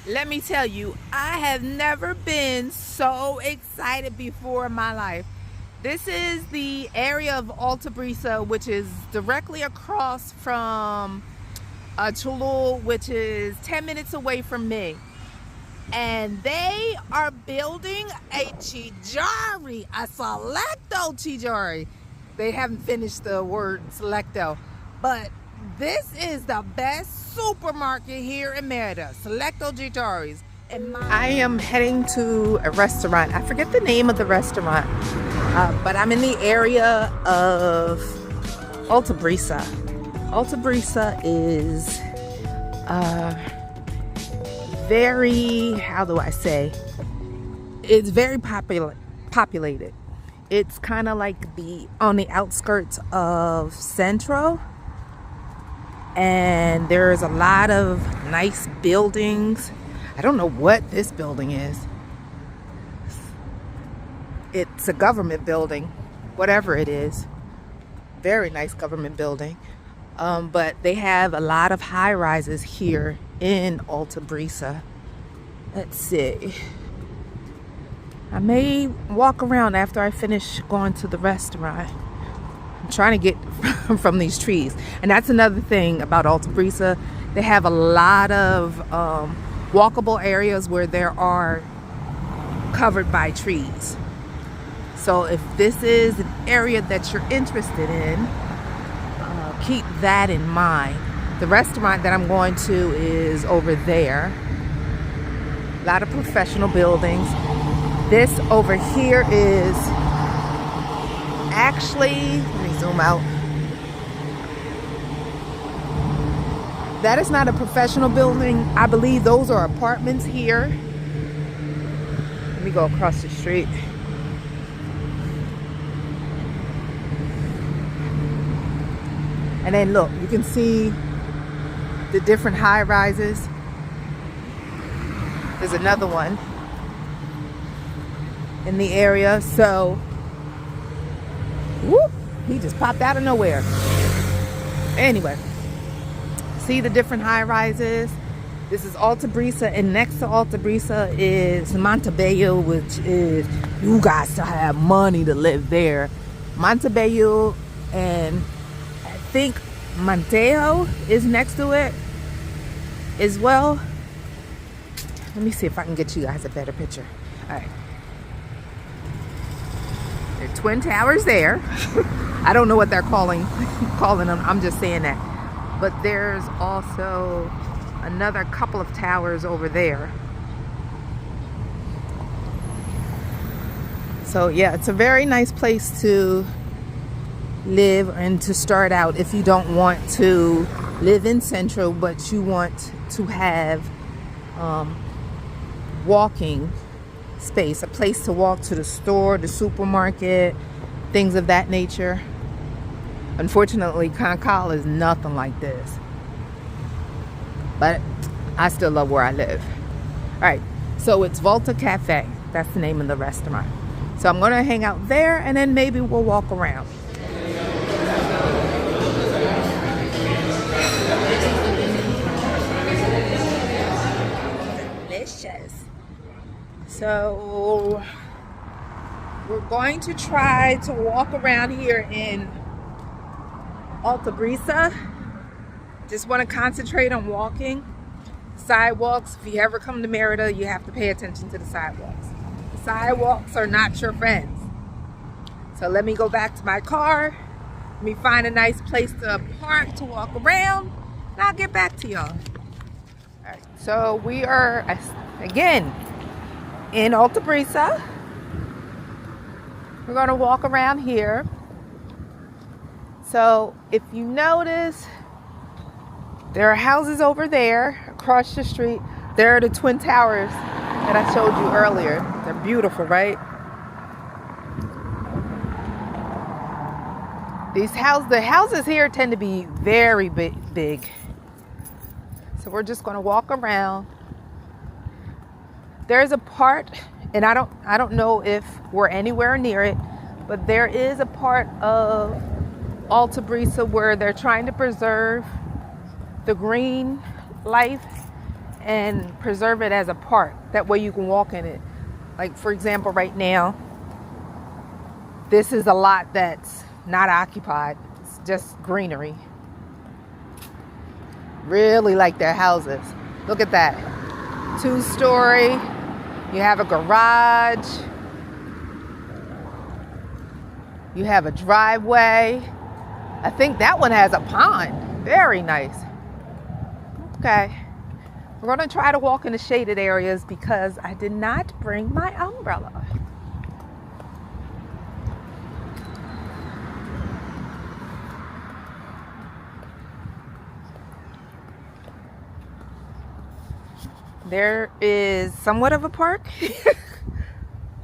Let me tell you, I have never been so excited before in my life. This is the area of Altabrisa, which is directly across from Cholula, which is 10 minutes away from me. And they are building a Chijari, a Selecto Chijari. They haven't finished the word Selecto, but this is the best supermarket here in Merida, Selecto Chijari's. I am heading to a restaurant. I forget the name of the restaurant, but I'm in the area of Altabrisa. Altabrisa is very, how do I say? It's very populated. It's kind of like on the outskirts of Centro, and there's a lot of nice buildings. I don't know what this building is. It's a government building, whatever it is. Very nice government building. But they have a lot of high rises here in Altabrisa. Let's see. I may walk around after I finish going to the restaurant. I'm trying to get from these trees. And that's another thing about Altabrisa. They have a lot of walkable areas where there are covered by trees. So if this is an area that you're interested in, keep that in mind. The restaurant that I'm going to is over there. A lot of professional buildings. This over here is actually, let me zoom out. That is not a professional building. I believe those are apartments here. Let me go across the street. And then look, you can see the different high rises. There's another one in the area. So, whoop, he just popped out of nowhere. Anyway, see the different high rises. This is Altabrisa, and next to Altabrisa is Montebello, which is, you guys to have money to live there. Montebello, and I think Monteo is next to it as well. Let me see if I can get you guys a better picture. All right. There are twin towers there. I don't know what they're calling them. I'm just saying that. But there's also another couple of towers over there. So yeah, it's a very nice place to live and to start out if you don't want to live in Central, but you want to have walking space, a place to walk to the store, the supermarket, things of that nature. Unfortunately, Concal is nothing like this, but I still love where I live. All right, so it's Volta Cafe. That's the name of the restaurant. So I'm gonna hang out there, and then maybe we'll walk around. Delicious. So we're going to try to walk around here in Altabrisa. Just want to concentrate on walking. Sidewalks, if you ever come to Merida, you have to pay attention to the sidewalks. The sidewalks are not your friends. So let me go back to my car. Let me find a nice place to park, to walk around, and I'll get back to y'all. All right, so we are, again, in Altabrisa. We're going to walk around here. So if you notice, there are houses over there across the street. There are the twin towers that I showed you earlier. They're beautiful, right? The houses here tend to be very big. So we're just going to walk around. There's a part, and I don't know if we're anywhere near it, but there is a part of Altabrisa where they're trying to preserve the green life and preserve it as a park. That way you can walk in it. Like, for example, right now, this is a lot that's not occupied. It's just greenery. Really like their houses. Look at that. 2-story. You have a garage. You have a driveway. I think that one has a pond. Very nice. Okay. We're going to try to walk in the shaded areas because I did not bring my umbrella. There is somewhat of a park.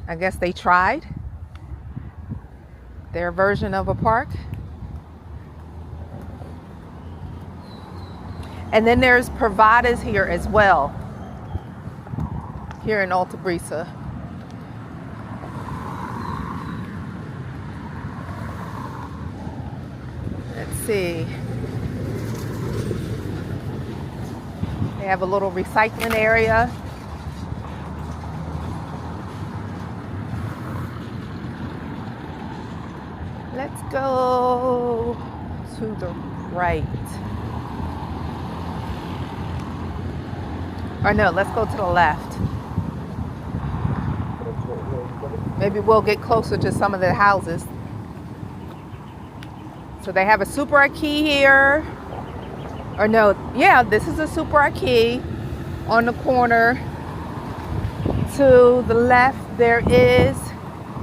I guess they tried their version of a park. And then there's Privadas here as well, here in Altabrisa. Let's see. They have a little recycling area. Let's go to the right. Or no, let's go to the left. Maybe we'll get closer to some of the houses. So they have a Super Arcade here. Or no, yeah, this is a Super Arcade on the corner. To the left, there is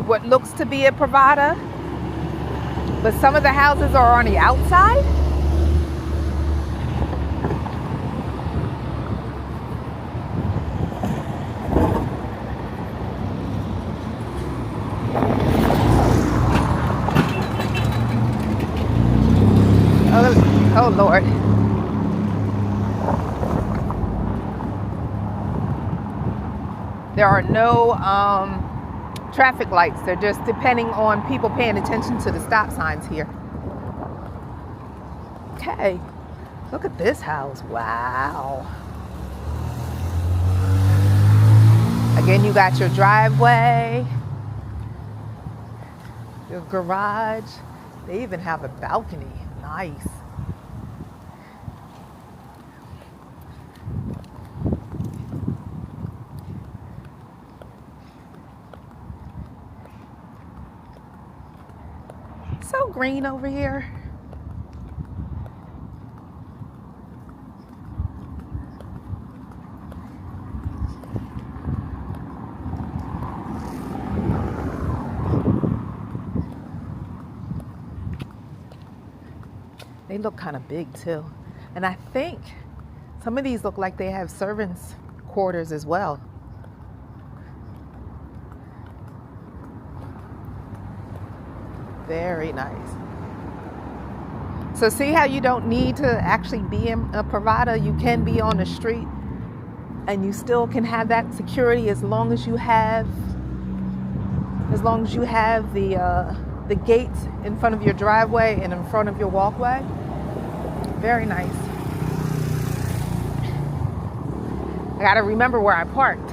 what looks to be a Privada. But some of the houses are on the outside. Oh Lord. There are no traffic lights. They're just depending on people paying attention to the stop signs here. Okay, look at this house. Wow. Again, you got your driveway, your garage. They even have a balcony. Nice. So green over here. They look kind of big too. And I think some of these look like they have servants' quarters as well. Very nice. So see how you don't need to actually be in a Privada? You can be on the street and you still can have that security as long as you have the gates in front of your driveway and in front of your walkway. Very nice. I gotta remember where I parked.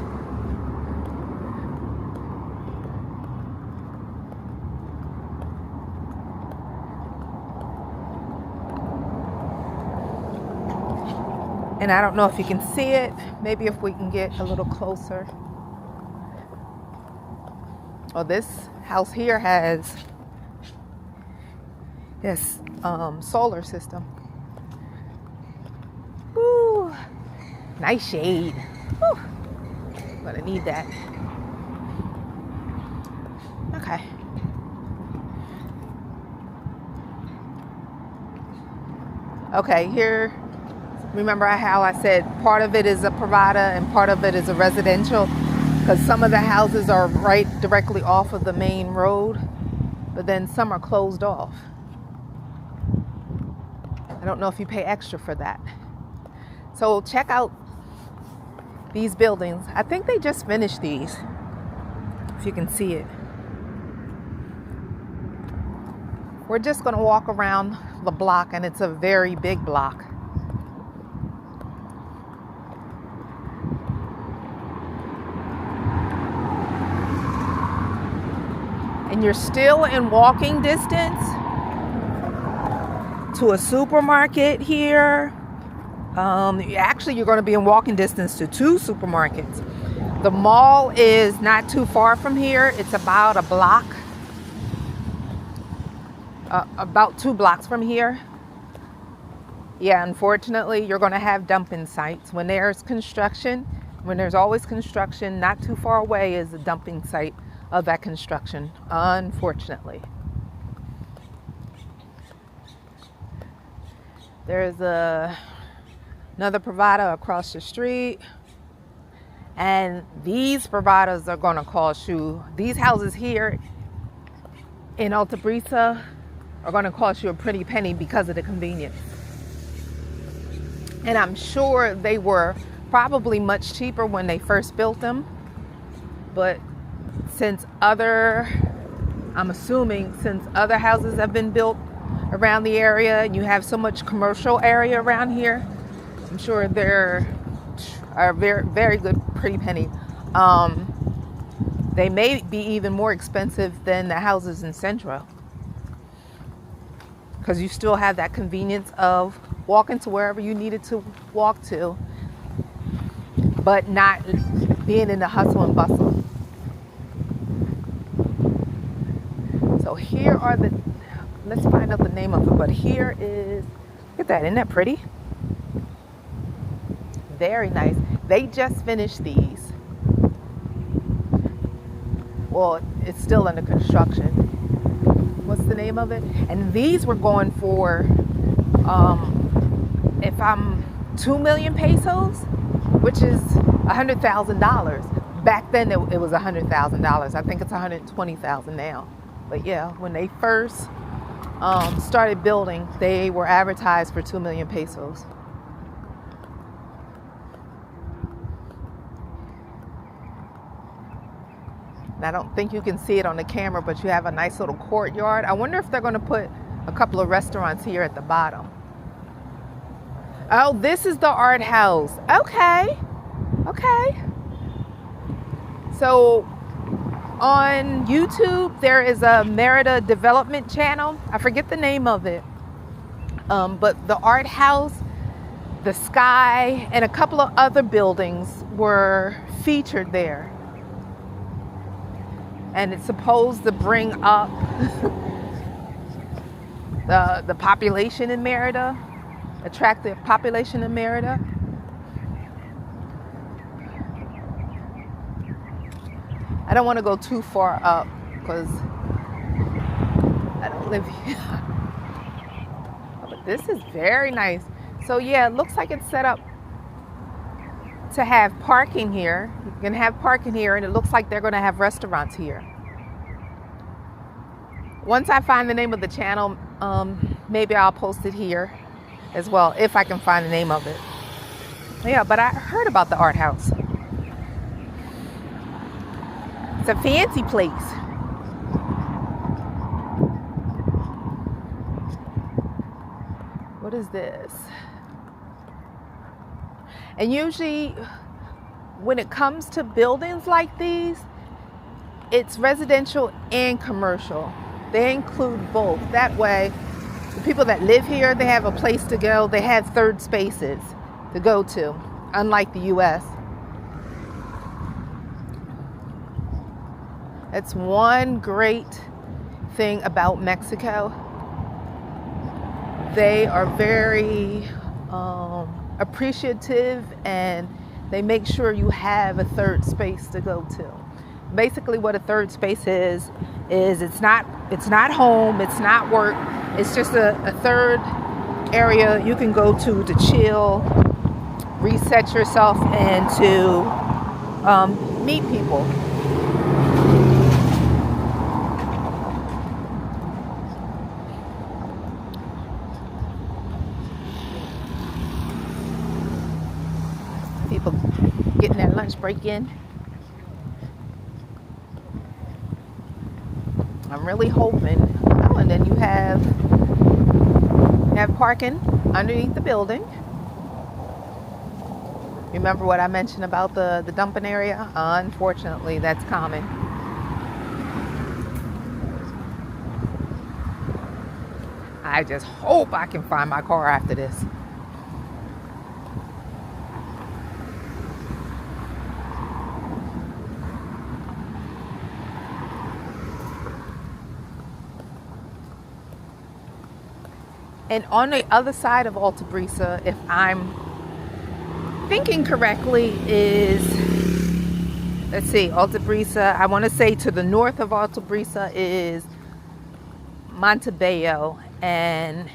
And I don't know if you can see it. Maybe if we can get a little closer. Oh, this house here has this solar system. Ooh, nice shade. Ooh, gonna need that. Okay. Okay, here. Remember how I said part of it is a Privada and part of it is a residential? Because some of the houses are right directly off of the main road, but then some are closed off. I don't know if you pay extra for that. So check out these buildings. I think they just finished these, if you can see it. We're just going to walk around the block, and it's a very big block. and you're still in walking distance to a supermarket here. Actually, you're going to be in walking distance to 2 supermarkets. The mall is not too far from here. It's about a block, about 2 blocks from here. Yeah, unfortunately, you're going to have dumping sites. When there's construction, when there's always construction, not too far away is a dumping site of that construction, unfortunately. There's another provider across the street, and these providers are going to cost you, these houses here in Altabrisa are going to cost you a pretty penny because of the convenience. And I'm sure they were probably much cheaper when they first built them, but I'm assuming since other houses have been built around the area and you have so much commercial area around here, I'm sure they're a very, very good pretty penny. They may be even more expensive than the houses in Central, because you still have that convenience of walking to wherever you needed to walk to, but not being in the hustle and bustle. So here are let's find out the name of it, but here is, look at that, isn't that pretty? Very nice. They just finished these. Well, it's still under construction. What's the name of it? And these were going for, if I'm 2 million pesos, which is $100,000. Back then it was $100,000. I think it's $120,000 now. But yeah, when they first started building, they were advertised for 2 million pesos. And I don't think you can see it on the camera, but you have a nice little courtyard. I wonder if they're going to put a couple of restaurants here at the bottom. Oh, this is the art house. Okay. So on YouTube, there is a Merida development channel. I forget the name of it. But the art house, the Sky, and a couple of other buildings were featured there. And it's supposed to bring up the population in Merida, attract the population in Merida. I don't want to go too far up because I don't live here. But this is very nice. So yeah, it looks like it's set up to have parking here. You can have parking here, and it looks like they're going to have restaurants here. Once I find the name of the channel, maybe I'll post it here as well, if I can find the name of it. Yeah, but I heard about the art house. It's a fancy place. What is this? And usually when it comes to buildings like these, it's residential and commercial. They include both. That way, the people that live here, they have a place to go. They have third spaces to go to, unlike the US. That's one great thing about Mexico. They are very appreciative, and they make sure you have a third space to go to. Basically what a third space is it's not home, it's not work, it's just a third area you can go to chill, reset yourself, and to meet people. People getting their lunch break in. I'm really hoping. Oh, and then you have parking underneath the building. Remember what I mentioned about the dumping area? Unfortunately, that's common. I just hope I can find my car after this. And on the other side of Altabrisa, if I'm thinking correctly, is, let's see, Altabrisa, I want to say to the north of Altabrisa is Montebello. And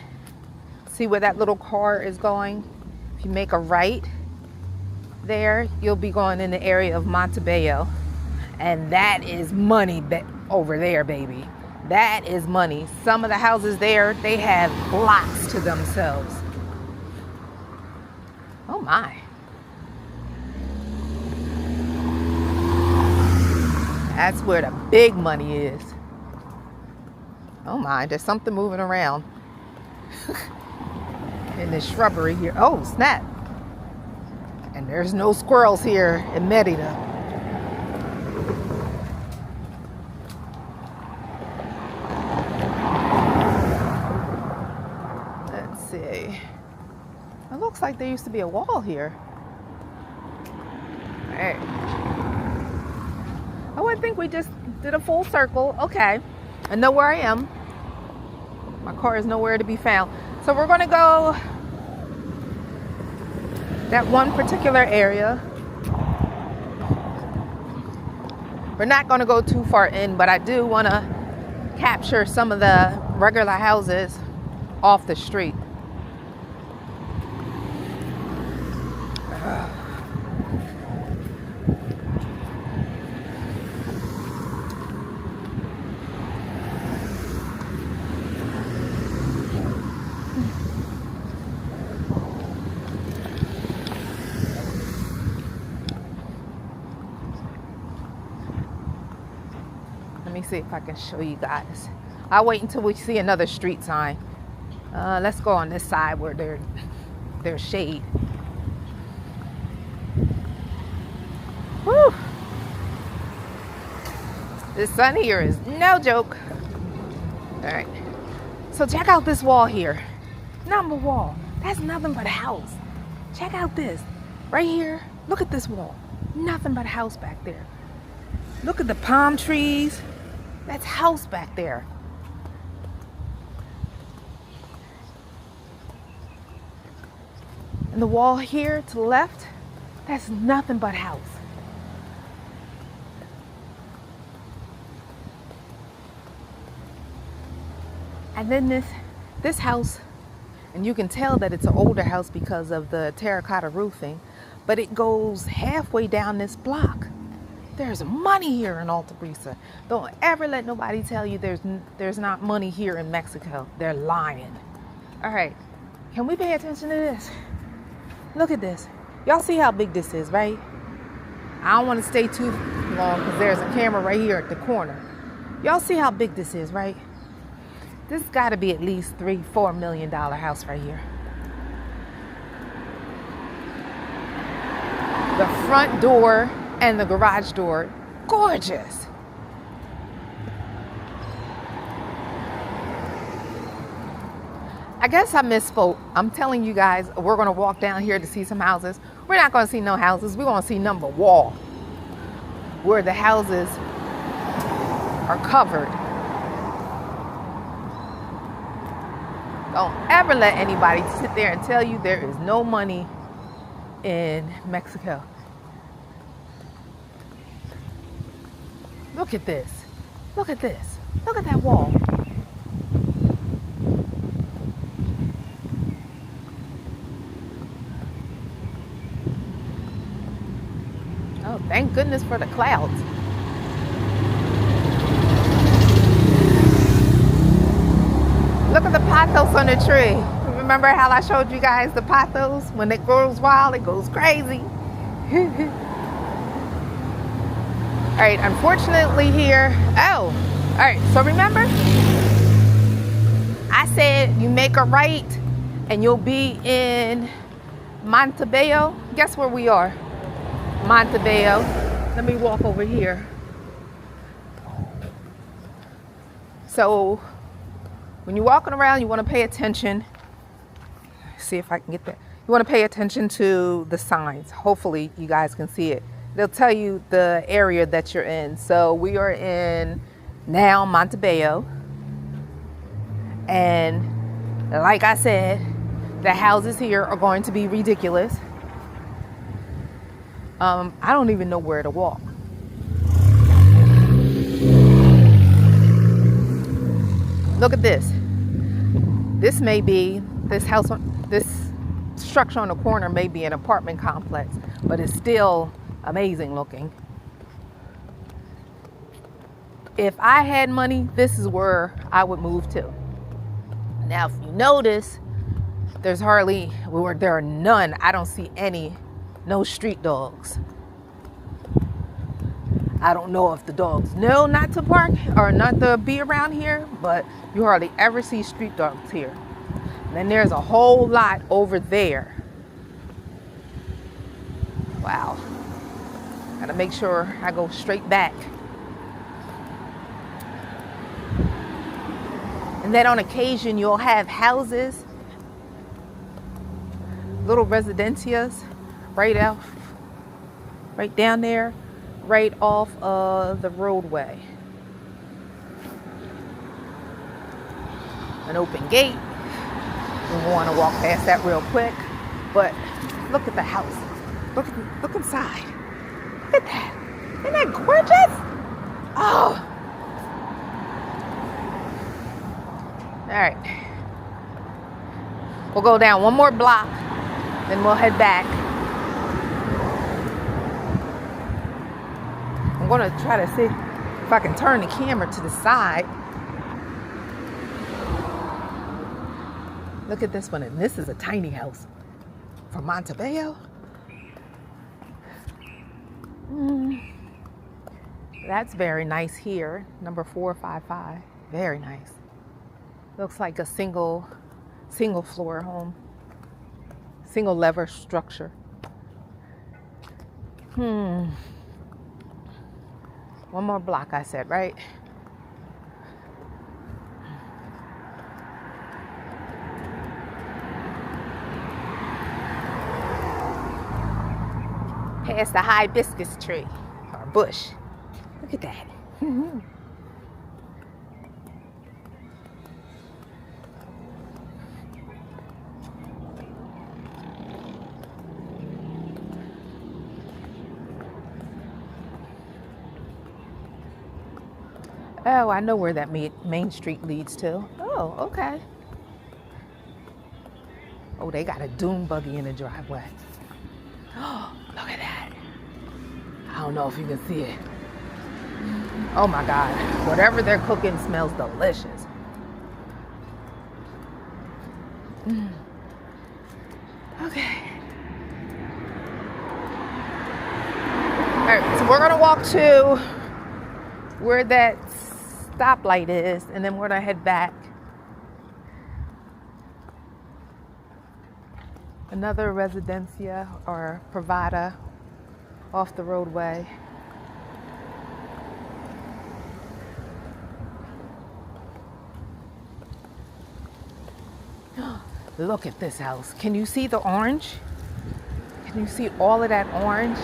see where that little car is going? If you make a right there, you'll be going in the area of Montebello. And that is money over there, baby. That is money. Some of the houses there, they have blocks to themselves. Oh my. That's where the big money is. Oh my, there's something moving around in the shrubbery here. Oh, snap. And there's no squirrels here in Merida. It looks like there used to be a wall here. Hey. Oh, I think we just did a full circle. Okay. I know where I am. My car is nowhere to be found. So we're going to go that one particular area. We're not going to go too far in, but I do want to capture some of the regular houses off the street. Let me see if I can show you guys. I'll wait until we see another street sign. Let's go on this side where there's shade. Woo! The sun here is no joke. All right. So check out this wall here. Number wall. That's nothing but a house. Check out this. Right here. Look at this wall. Nothing but a house back there. Look at the palm trees. That's house back there. And the wall here to the left, that's nothing but house. And then this house, and you can tell that it's an older house because of the terracotta roofing, but it goes halfway down this block. There's money here in Altabrisa. Don't ever let nobody tell you there's not money here in Mexico. They're lying. All right, can we pay attention to this? Look at this. Y'all see how big this is, right? I don't want to stay too long because there's a camera right here at the corner. Y'all see how big this is, right? This has got to be at least $3-4 million house right here. The front door and the garage door, gorgeous. I guess I misspoke. I'm telling you guys, we're going to walk down here to see some houses. We're not going to see no houses. We're going to see number wall, where the houses are covered. Don't ever let anybody sit there and tell you there is no money in Mexico. Look at this. Look at this. Look at that wall. Oh, thank goodness for the clouds. Look at the pothos on the tree. Remember how I showed you guys the pothos? When it grows wild, it goes crazy. All right, unfortunately here, all right, so remember, I said you make a right and you'll be in Montebello. Guess where we are? Montebello. Let me walk over here. So when you're walking around, you want to pay attention. See if I can get that. You want to pay attention to the signs. Hopefully you guys can see it. They'll tell you the area that you're in. So we are in now Montebello. And like I said, the houses here are going to be ridiculous. I don't even know where to walk. Look at this. This may be, this structure on the corner may be an apartment complex, but it's still amazing looking. If I had money, this is where I would move to. Now, if you notice, there are none. I don't see no street dogs. I don't know if the dogs know not to park or not to be around here, but you hardly ever see street dogs here. And then there's a whole lot over there. Wow. Gotta make sure I go straight back. And then on occasion, you'll have houses, little residencias right down there, right off of the roadway. An open gate. We want to walk past that real quick, but look at the house. Look inside. Look at that. Isn't that gorgeous? Oh. All right. We'll go down one more block, then we'll head back. I'm going to try to see if I can turn the camera to the side. Look at this one, and this is a tiny house from Montebello. That's very nice here, number 455. Very nice. Looks like a single floor home, single level structure. One more block, I said, right? Past the hibiscus tree or bush. Look at that. Oh, I know where that main street leads to. Oh, okay. Oh, they got a dune buggy in the driveway. Oh, look at that. I don't know if you can see it. Oh my God. Whatever they're cooking smells delicious. Okay. All right, so we're gonna walk to where that stoplight is, and then we're gonna head back. Another residencia or privada off the roadway. Look at this house. Can you see the orange? Can you see all of that orange?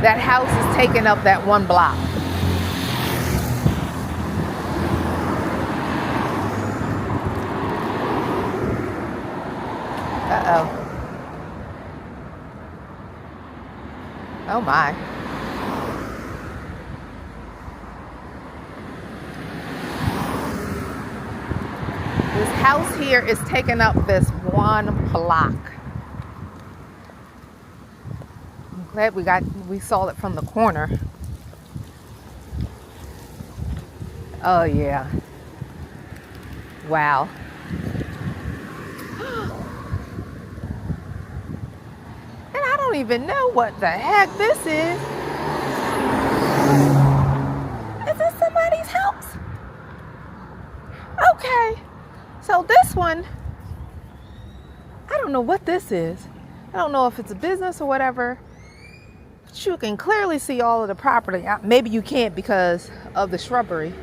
That house is taking up that one block. Uh-oh. Oh my. This house here is taking up this one block. I'm glad we saw it from the corner. Oh yeah. Wow. And I don't even know what the heck this is. Is this somebody's house? Okay. So this one, I don't know what this is. I don't know if it's a business or whatever. But you can clearly see all of the property. Maybe you can't because of the shrubbery.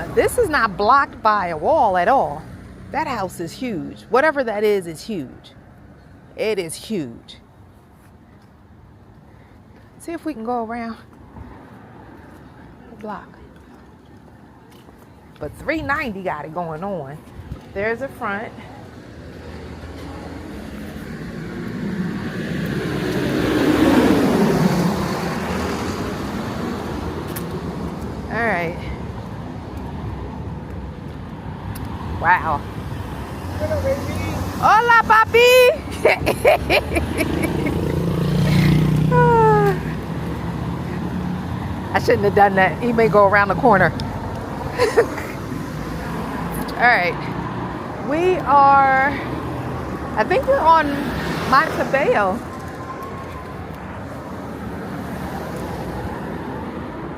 But this is not blocked by a wall at all. That house is huge. Whatever that is huge. It is huge. See if we can go around the block. But 390 got it going on. There's a front. All right. Wow. Hola, papi. I shouldn't have done that. He may go around the corner. All right. We are, I think we're on Montebello.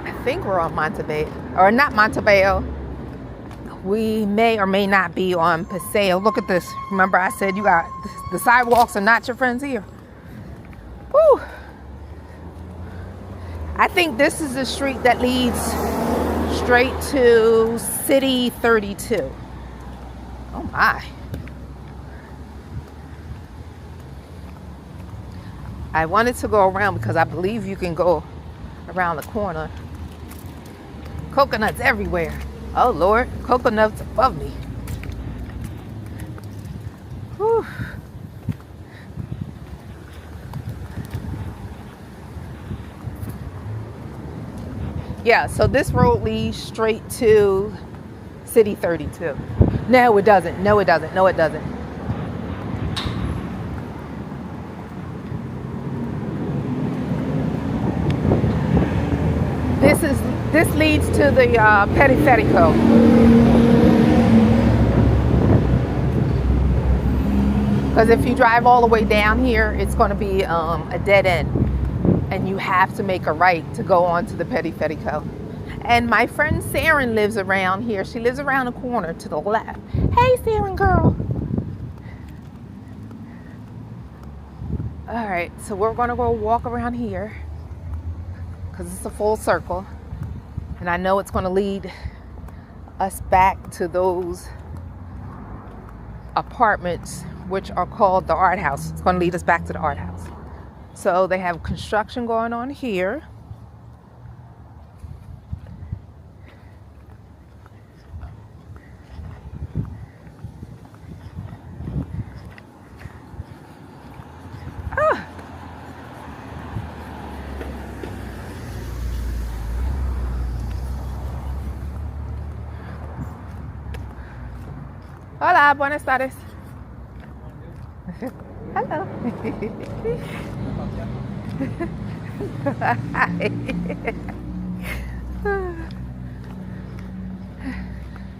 I think we're on Montebello, or not Montebello. We may or may not be on Paseo. Look at this. Remember I said you got, the sidewalks are not your friends here. Woo. I think this is the street that leads straight to City 32. Oh my. I wanted to go around because I believe you can go around the corner. Coconuts everywhere. Oh Lord, coconuts above me. Whew. Yeah, so this road leads straight to City 32. No, it doesn't. No, it doesn't. No, it doesn't. This leads to the Periférico. Because if you drive all the way down here, it's going to be a dead end. And you have to make a right to go on to the Periférico. And my friend Saren lives around here. She lives around the corner to the left. Hey, Saren girl. All right, so we're going to go walk around here because it's a full circle. And I know it's going to lead us back to those apartments, which are called the art house. It's going to lead us back to the art house. So they have construction going on here. Hola, buenas tardes. Hello. Hi.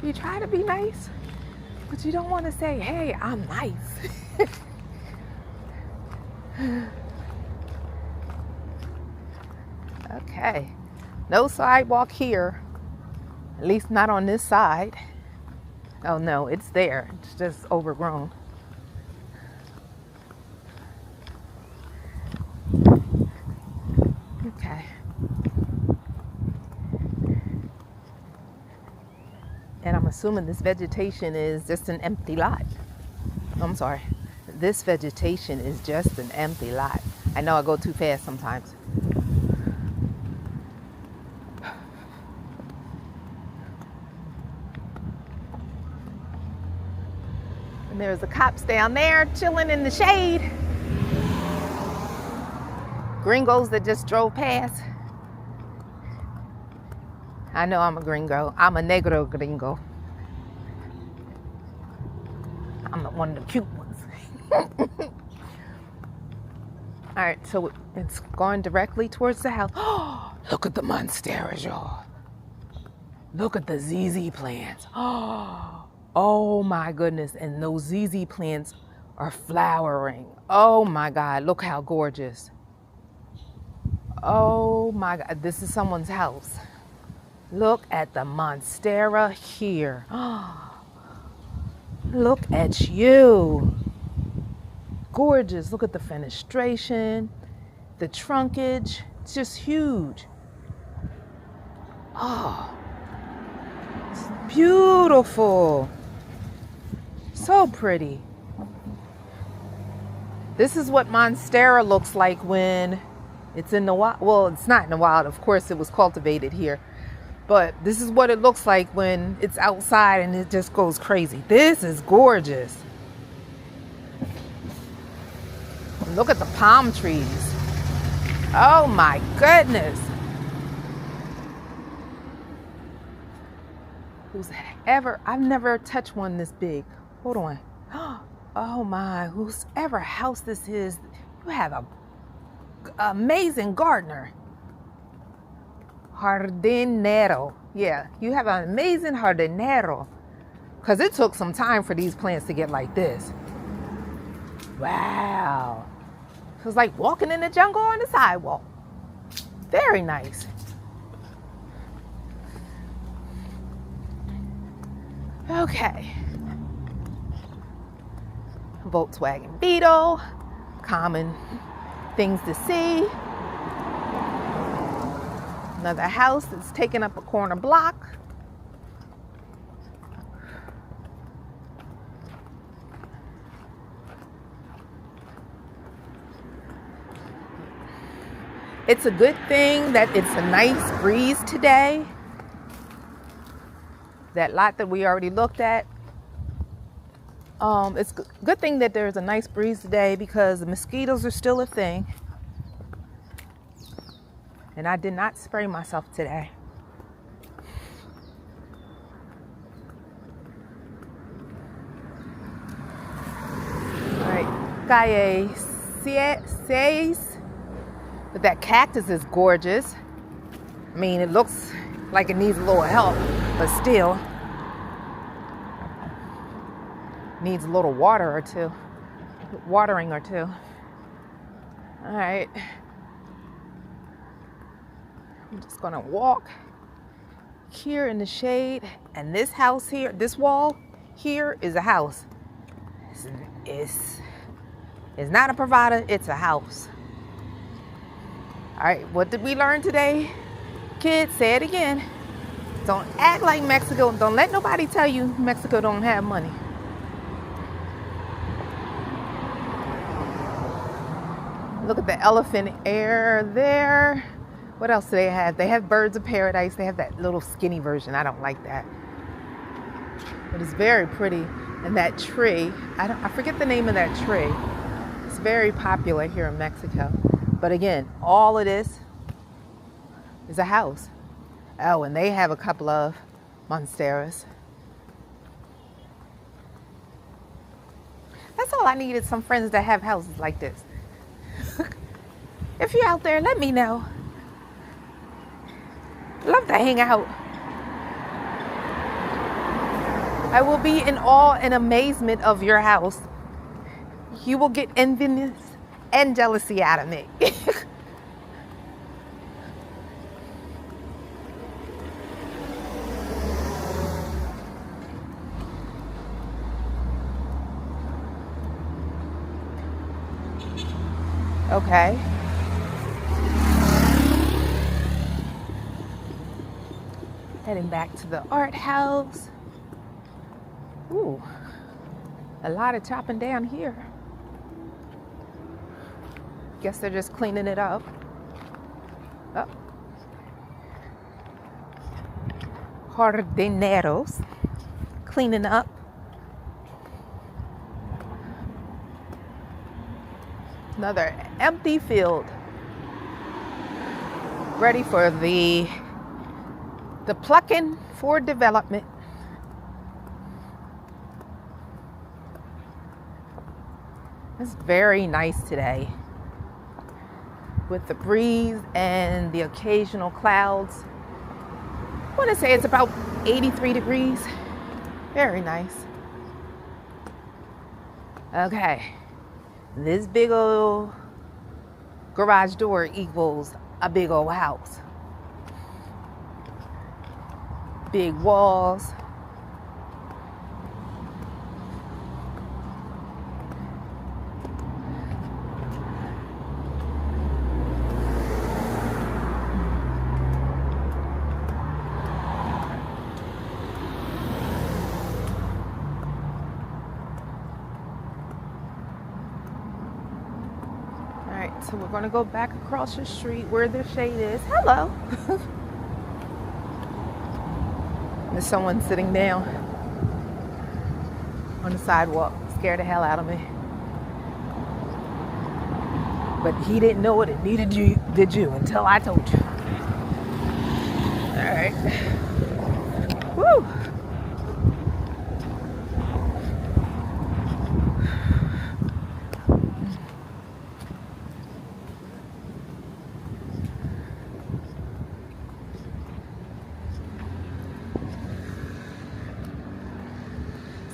You try to be nice, but you don't want to say, hey, I'm nice. Okay. No sidewalk here. At least not on this side. Oh no, it's there. It's just overgrown. Okay. And I'm assuming this vegetation is just an empty lot. I'm sorry. This vegetation is just an empty lot. I know I go too fast sometimes. And there's the cops down there chilling in the shade. Gringos that just drove past. I know I'm a gringo. I'm a negro gringo. I'm one of the cute ones. All right, so it's going directly towards the house. Oh, look at the monsteras, y'all. Look at the ZZ plants. Oh my goodness, and those ZZ plants are flowering. Oh my God, look how gorgeous. Oh my God, this is someone's house. Look at the monstera here. Look at you. Gorgeous, look at the fenestration, the trunkage, it's just huge. Oh. It's beautiful. So pretty. This is what Monstera looks like when it's in the wild. Well, it's not in the wild. Of course, it was cultivated here. But this is what it looks like when it's outside and it just goes crazy. This is gorgeous. Look at the palm trees. Oh my goodness. I've never touched one this big. Hold on. Oh my, whoever house this is, you have a amazing gardener. Jardinero. Yeah, you have an amazing jardinero. Because it took some time for these plants to get like this. Wow. It was like walking in the jungle on the sidewalk. Very nice. Okay. Volkswagen Beetle. Common things to see. Another house that's taking up a corner block. It's a good thing that it's a nice breeze today. That lot that we already looked at. It's a good thing that there's a nice breeze today because the mosquitoes are still a thing. And I did not spray myself today. All right, calle 6. But that cactus is gorgeous. I mean, it looks like it needs a little help, but still needs a little watering or two. All right. I'm just gonna walk here in the shade, and this house here, this wall here is a house. It's not a provider, it's a house. All right, what did we learn today? Kids, say it again. Don't act like Mexico. Don't let nobody tell you Mexico don't have money. Look at the elephant air there. What else do they have? They have birds of paradise. They have that little skinny version. I don't like that. But it's very pretty. And that tree, I forget the name of that tree. It's very popular here in Mexico. But again, all of this is a house. Oh, and they have a couple of monsteras. That's all I needed, some friends that have houses like this. If you're out there, let me know. Love to hang out. I will be in awe and amazement of your house. You will get enviness and jealousy out of me. Okay. Heading back to the art house. Ooh, a lot of chopping down here. Guess they're just cleaning it up. Oh. Jardineros, cleaning up. Another empty field. Ready for the plucking for development. It's very nice today with the breeze and the occasional clouds. I want to say it's about 83 degrees. Very nice. Okay. This big old garage door equals a big old house. Big walls. So we're going to go back across the street where the shade is. Hello. There's someone sitting down on the sidewalk. Scared the hell out of me. But he didn't know what it needed you did you until I told you. All right. Woo.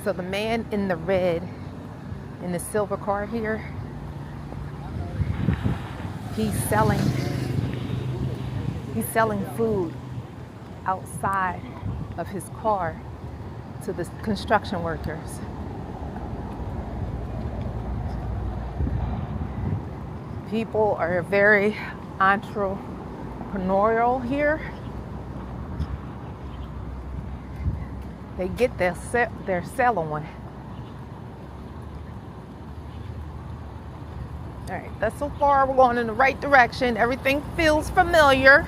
So the man in the red, in the silver car here, he's selling food outside of his car to the construction workers. People are very entrepreneurial here. They get their sell on. All right, that's so far. We're going in the right direction. Everything feels familiar.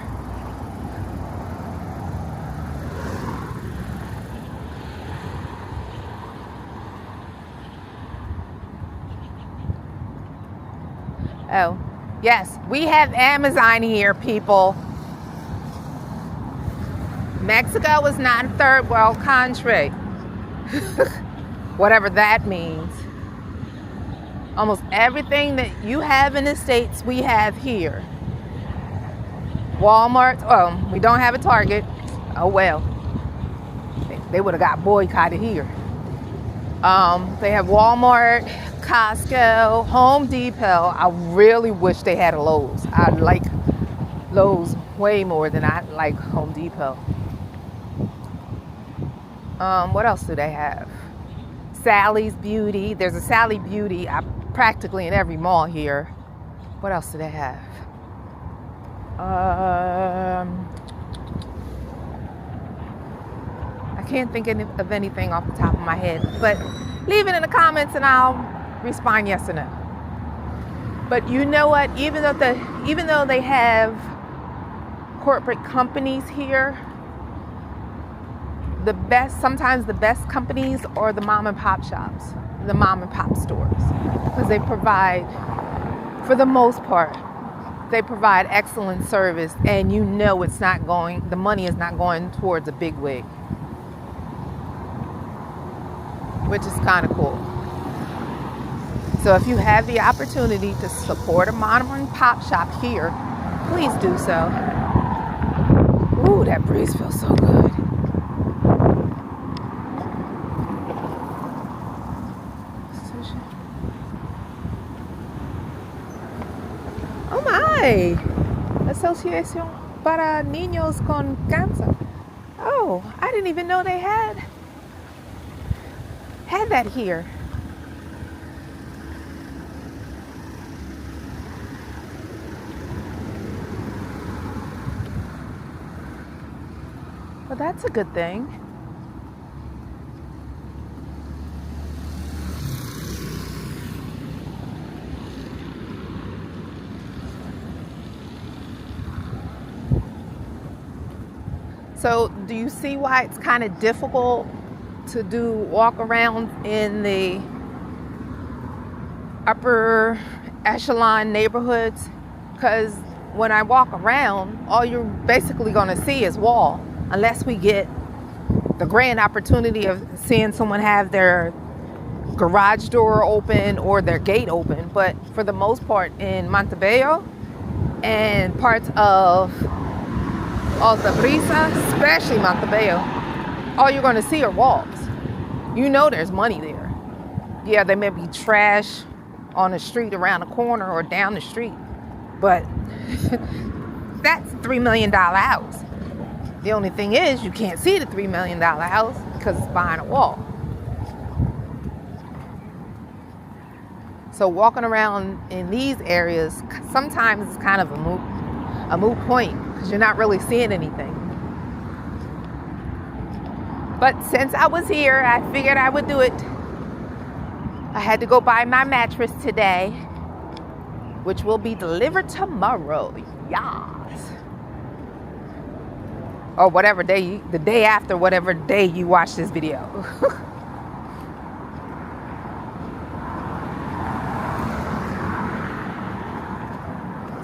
Oh, yes, we have Amazon here, people. Mexico is not a third world country. Whatever that means. Almost everything that you have in the States, we have here. Walmart, we don't have a Target. Oh well. They would have got boycotted here. They have Walmart, Costco, Home Depot. I really wish they had a Lowe's. I like Lowe's way more than I like Home Depot. What else do they have? Sally's Beauty. There's a Sally Beauty practically in every mall here. What else do they have? I can't think of anything off the top of my head, but leave it in the comments and I'll respond yes or no. But you know what? Even though they have corporate companies here, sometimes the best companies are the mom and pop shops, the mom and pop stores, because they provide, for the most part, they provide excellent service, and you know the money is not going towards a big wig, which is kind of cool. So if you have the opportunity to support a mom and pop shop here, please do so. Ooh, that breeze feels so good. Oh my! Asociación para Niños con Cáncer. Oh, I didn't even know they had that here. Well, that's a good thing. So do you see why it's kind of difficult to walk around in the upper echelon neighborhoods? Because when I walk around, all you're basically going to see is wall, unless we get the grand opportunity of seeing someone have their garage door open or their gate open. But for the most part in Montebello and parts of Altabrisa, especially Montebello, all you're going to see are walls. You know there's money there. Yeah, there may be trash on the street around the corner or down the street, but that's a $3 million house. The only thing is you can't see the $3 million house because it's behind a wall. So walking around in these areas sometimes is kind of a moot point because you're not really seeing anything. But since I was here, I figured I would do it. I had to go buy my mattress today. which will be delivered tomorrow. Yes. Or whatever day, the day after whatever day you watch this video.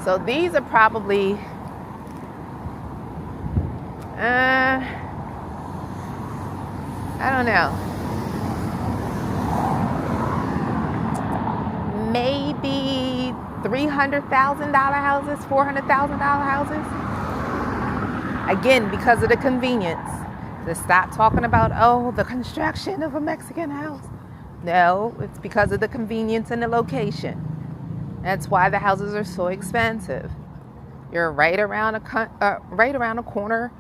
So these are probably, I don't know, maybe $300,000 houses, $400,000 houses. Again, because of the convenience. To stop talking about, oh, the construction of a Mexican house. No, it's because of the convenience and the location. That's why the houses are so expensive. You're right around a corner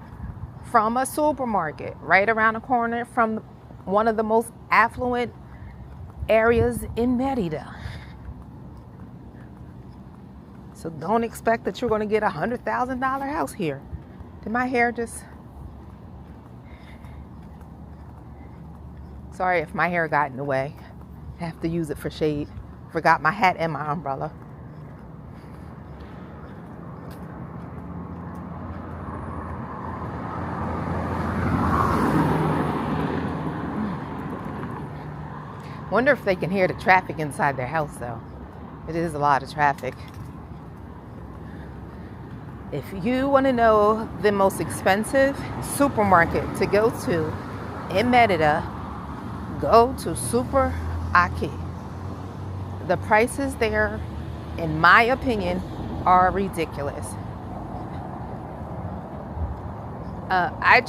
from a supermarket, right around a corner from one of the most affluent areas in Merida. So don't expect that you're going to get a $100,000 house here. Did my hair just... Sorry if my hair got in the way. I have to use it for shade. Forgot my hat and my umbrella. Wonder if they can hear the traffic inside their house though. It is a lot of traffic. If you want to know the most expensive supermarket to go to in Merida, go to Super Aquí. The prices there, in my opinion, are ridiculous. I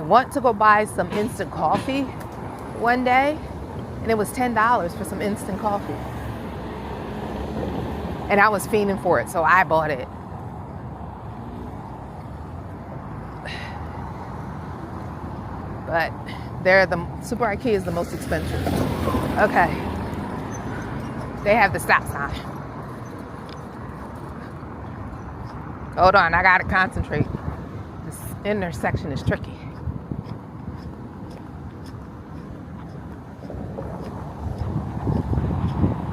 want to go buy some instant coffee one day, and it was $10 for some instant coffee. And I was fiending for it, so I bought it. But Super Aquí is the most expensive. Okay. They have the stop sign. Hold on, I gotta concentrate. This intersection is tricky.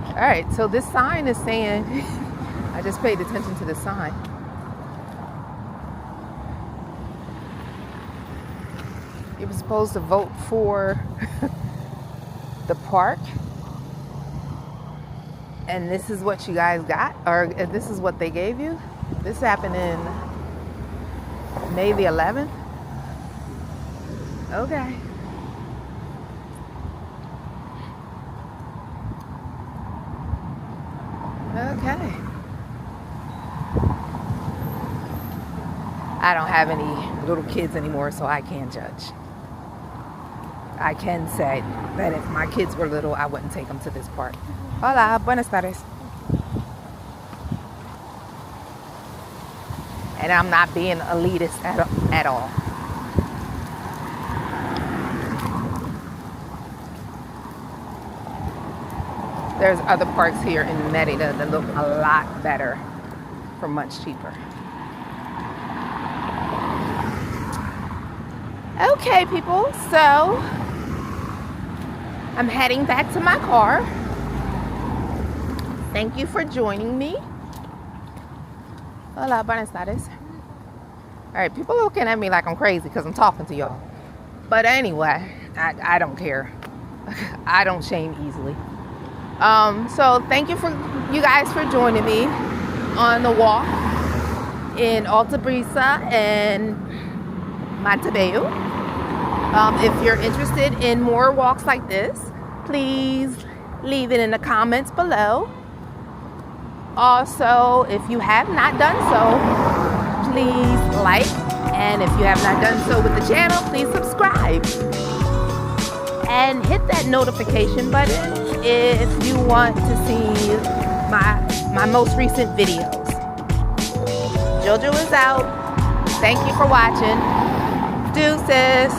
All right, so this sign is saying, I just paid attention to the sign. You were supposed to vote for the park. And this is what you guys got, or this is what they gave you. This happened in May the 11th. Okay. Okay. I don't have any little kids anymore, so I can't judge. I can say that if my kids were little, I wouldn't take them to this park. Hola, buenas tardes. And I'm not being elitist at all. There's other parks here in Merida that look a lot better for much cheaper. Okay, people, so I'm heading back to my car. Thank you for joining me. Hola, buenas tardes. All right, people are looking at me like I'm crazy because I'm talking to y'all. But anyway, I don't care. I don't shame easily. So thank you you guys for joining me on the walk in Altabrisa and Montebello. If you're interested in more walks like this, please leave it in the comments below. Also, if you have not done so, please like, and if you have not done so with the channel, please subscribe and hit that notification button if you want to see my most recent videos. Jojo is out. Thank you for watching. Deuces.